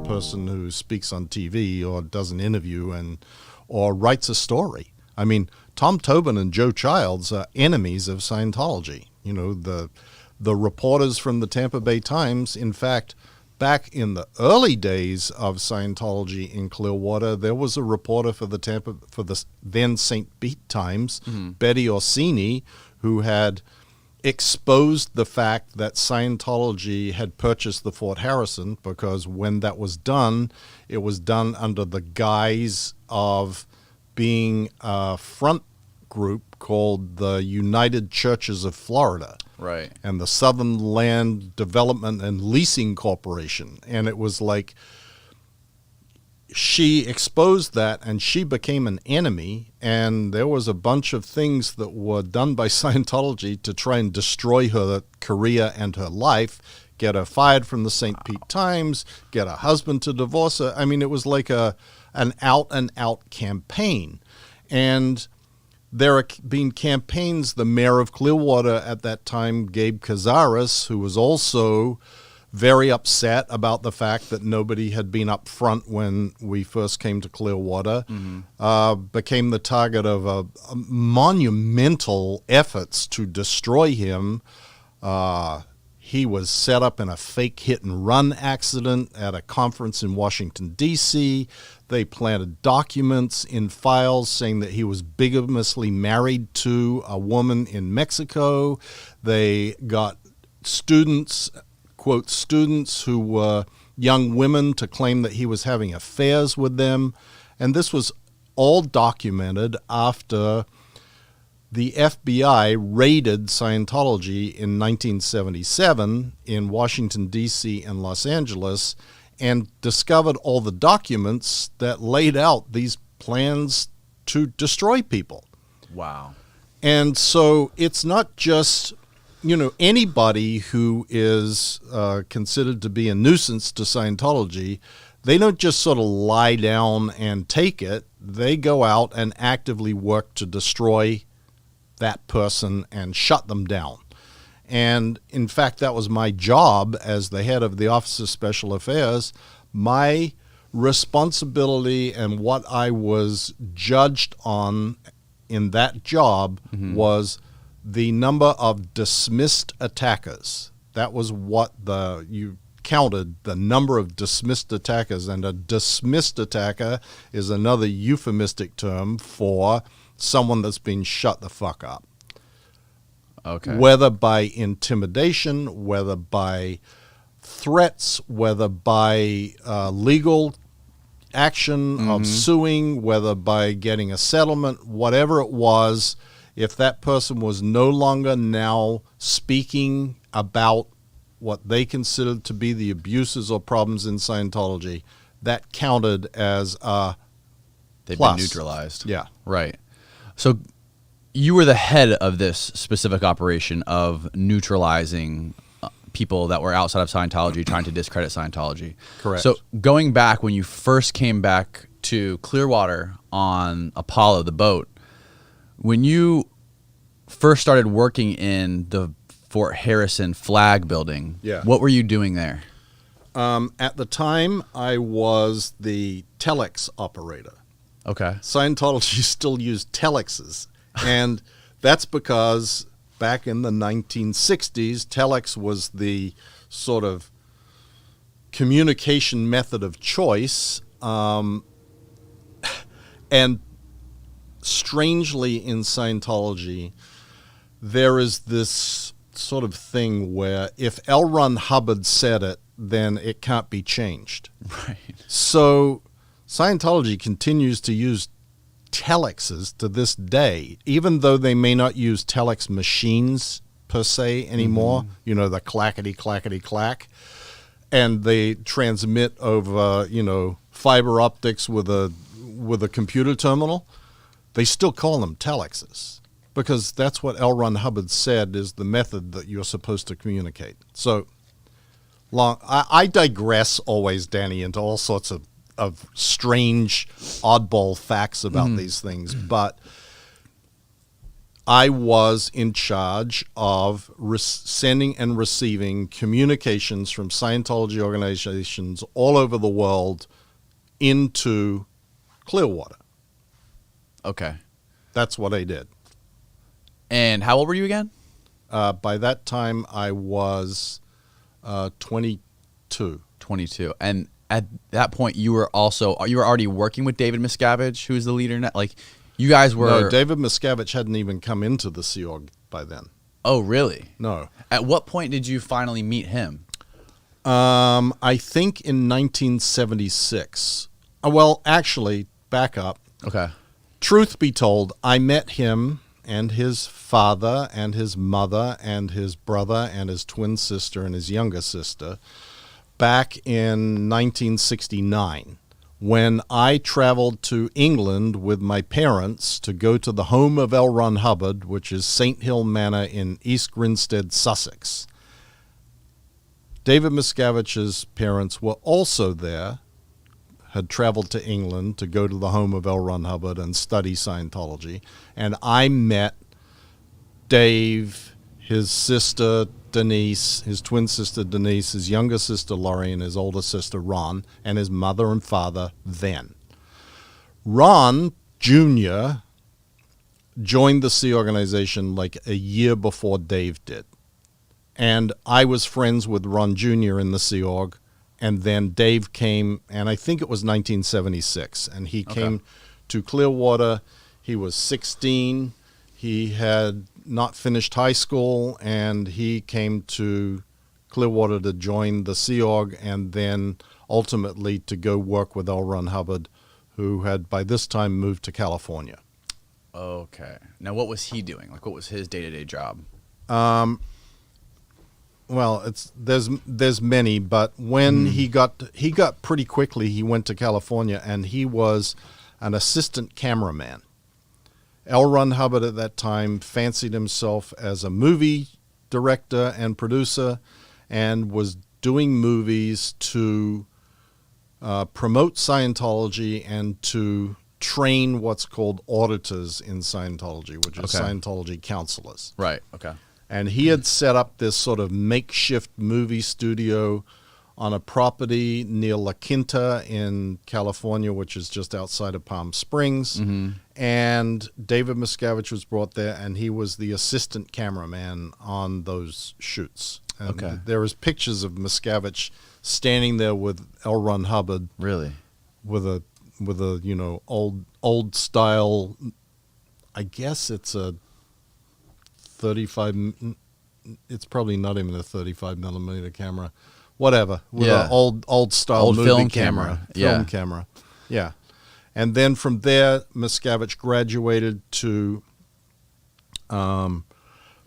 person who speaks on TV or does an interview or writes a story. I mean, Tom Tobin and Joe Childs are enemies of Scientology. You know, the reporters from the Tampa Bay Times, in fact, back in the early days of Scientology in Clearwater, there was a reporter for the then St. Pete Times, Betty Orsini, who had exposed the fact that Scientology had purchased the Fort Harrison, because when that was done, it was done under the guise of being a front group called the United Churches of Florida. Right. And the Southern Land Development and Leasing Corporation. And it was like she exposed that and she became an enemy, and there was a bunch of things that were done by Scientology to try and destroy her career and her life, get her fired from the St. Pete Times, get her husband to divorce her. I mean, it was like an out-and-out campaign. And there have been campaigns. The mayor of Clearwater at that time, Gabe Cazares, who was also very upset about the fact that nobody had been up front when we first came to Clearwater, became the target of a monumental efforts to destroy him. He was set up in a fake hit-and-run accident at a conference in Washington, D.C. They planted documents in files saying that he was bigamously married to a woman in Mexico. They got students, quote, students who were young women to claim that he was having affairs with them. And this was all documented after the FBI raided Scientology in 1977 in Washington, D.C. and Los Angeles, and discovered all the documents that laid out these plans to destroy people. Wow. And so it's not just, you know, anybody who is considered to be a nuisance to Scientology. They don't just sort of lie down and take it. They go out and actively work to destroy that person and shut them down. And in fact, that was my job as the head of the Office of Special Affairs. My responsibility and what I was judged on in that job was the number of dismissed attackers. That was what you counted, the number of dismissed attackers. And a dismissed attacker is another euphemistic term for someone that's been shut the fuck up. Okay. Whether by intimidation, whether by threats, whether by legal action of suing, whether by getting a settlement, whatever it was, if that person was no longer now speaking about what they considered to be the abuses or problems in Scientology, that counted as a They've plus. been neutralized. Yeah. Right. So you were the head of this specific operation of neutralizing people that were outside of Scientology, trying to discredit Scientology. Correct. So going back, when you first came back to Clearwater on Apollo, the boat, when you first started working in the Fort Harrison flag building, what were you doing there? At the time, I was the telex operator. Okay. Scientology still used telexes, and that's because back in the 1960s, telex was the sort of communication method of choice, and strangely in Scientology, there is this sort of thing where if L. Ron Hubbard said it, then it can't be changed. Right. So Scientology continues to use telexes to this day, even though they may not use telex machines per se anymore, you know, the clackety, clackety, clack, and they transmit over, you know, fiber optics with a computer terminal. They still call them telexes because that's what L. Ron Hubbard said is the method that you're supposed to communicate. So I digress always, Danny, into all sorts of strange, oddball facts about these things. But I was in charge of sending and receiving communications from Scientology organizations all over the world into Clearwater. Okay. That's what I did. And how old were you again? By that time, I was 22. 22. And at that point, you were already working with David Miscavige, who's the leader now? Like, you guys were... No, David Miscavige hadn't even come into the Sea Org by then. Oh, really? No. At what point did you finally meet him? I think in 1976. Well, actually, back up. Okay. Truth be told, I met him and his father and his mother and his brother and his twin sister and his younger sister back in 1969 when I traveled to England with my parents to go to the home of L. Ron Hubbard, which is St. Hill Manor in East Grinstead, Sussex. David Miscavige's parents were also there, had traveled to England to go to the home of L. Ron Hubbard and study Scientology. And I met Dave, his sister Denise, his twin sister Denise, his younger sister Laurie, and his older sister Ron, and his mother and father then. Ron Jr. joined the Sea Organization like a year before Dave did. And I was friends with Ron Jr. in the Sea Org. And then Dave came, and I think it was 1976, and he came to Clearwater. He was 16. He had not finished high school, and he came to Clearwater to join the Sea Org and then ultimately to go work with L. Ron Hubbard, who had by this time moved to California. Okay. Now, what was he doing? Like, what was his day-to-day job? Well, there's many, but when he got pretty quickly, he went to California, and he was an assistant cameraman. L. Ron Hubbard at that time fancied himself as a movie director and producer, and was doing movies to promote Scientology and to train what's called auditors in Scientology, which is Scientology counselors. Right. Okay. And he had set up this sort of makeshift movie studio on a property near La Quinta in California, which is just outside of Palm Springs. Mm-hmm. And David Miscavige was brought there, and he was the assistant cameraman on those shoots. And there was pictures of Miscavige standing there with L. Ron Hubbard. Really? With a old style, I guess it's a 35, it's probably not even a 35 millimeter camera, whatever, with an old style movie film camera. Film camera. Yeah. And then from there, Miscavige graduated to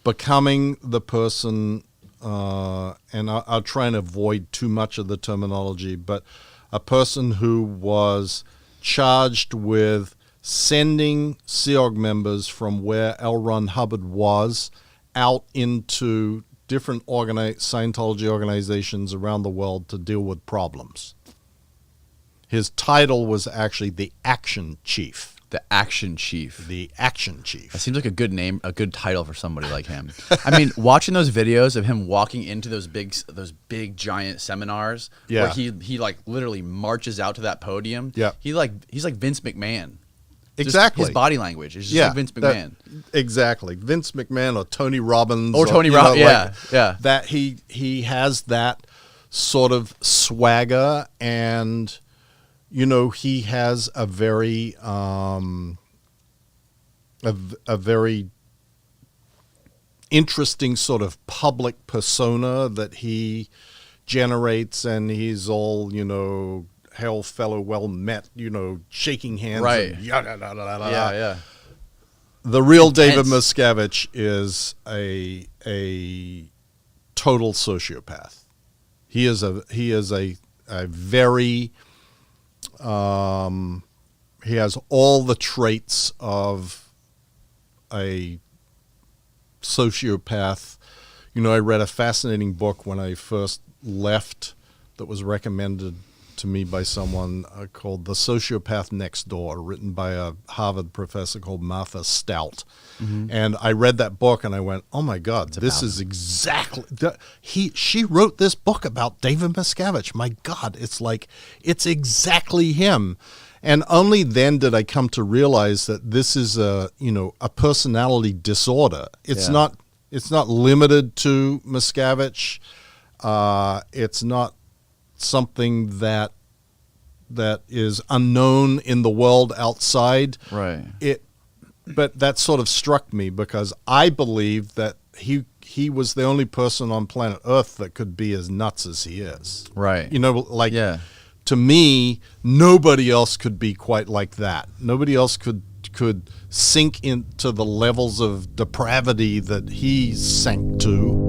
becoming the person, and I'll try and avoid too much of the terminology, but a person who was charged with sending Sea Org members from where L. Ron Hubbard was out into different Scientology organizations around the world to deal with problems. His title was actually the Action Chief. The Action Chief. The Action Chief. That seems like a good name, a good title for somebody like him. I mean, watching those videos of him walking into those big giant seminars where he like literally marches out to that podium. Yeah. He's like Vince McMahon. Exactly. Just his body language is just like Vince McMahon. Exactly. Vince McMahon or Tony Robbins. Or Tony Robbins. Yeah. That he has that sort of swagger, and he has a very a very interesting sort of public persona that he generates, and he's all, hail fellow, well met, shaking hands. Right. And Yeah. The real David Miscavige is a total sociopath. He is a very he has all the traits of a sociopath. I read a fascinating book when I first left that was recommended to me by someone called The Sociopath Next Door, written by a Harvard professor called Martha Stout. And I read that book and I went, oh my God, this is exactly she wrote this book about David Miscavige. My God, it's exactly him. And only then did I come to realize that this is a personality disorder. It's not limited to Miscavige. It's not something that is unknown in the world outside. Right. But that sort of struck me because I believe that he was the only person on planet Earth that could be as nuts as he is. Right. To me, nobody else could be quite like that. Nobody else could sink into the levels of depravity that he sank to.